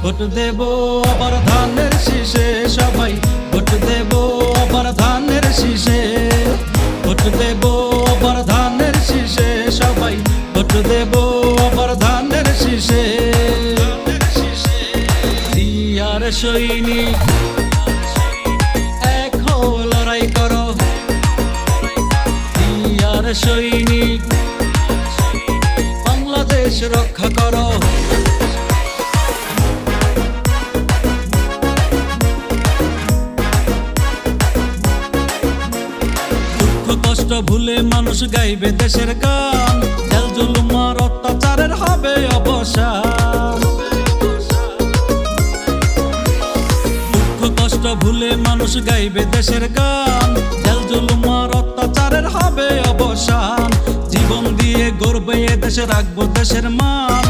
Vote দেব আবার ধানের শীষে সবাই, ভোট দেব আবার ধানের শীষে, ভোট দেব আবার ধানের শীষে সবাই, ভোট দেব আবার ধানের শীষে। দিয়ার সৈনিক এক হও লড়াই করো, দিয়ার সৈনিক বাংলাদেশ রক্ষা করো। কষ্ট ভুলে মানুষ গাইবে দেশের গান, জেল জুলুম আর অত্যাচারের হবে অবসান। দুঃখ কষ্ট ভুলে মানুষ গাইবে দেশের গান, জেল জুলুম আর অত্যাচারের হবে অবসান। জীবন দিয়ে গর্বে এ দেশে রাখবো দেশের মান।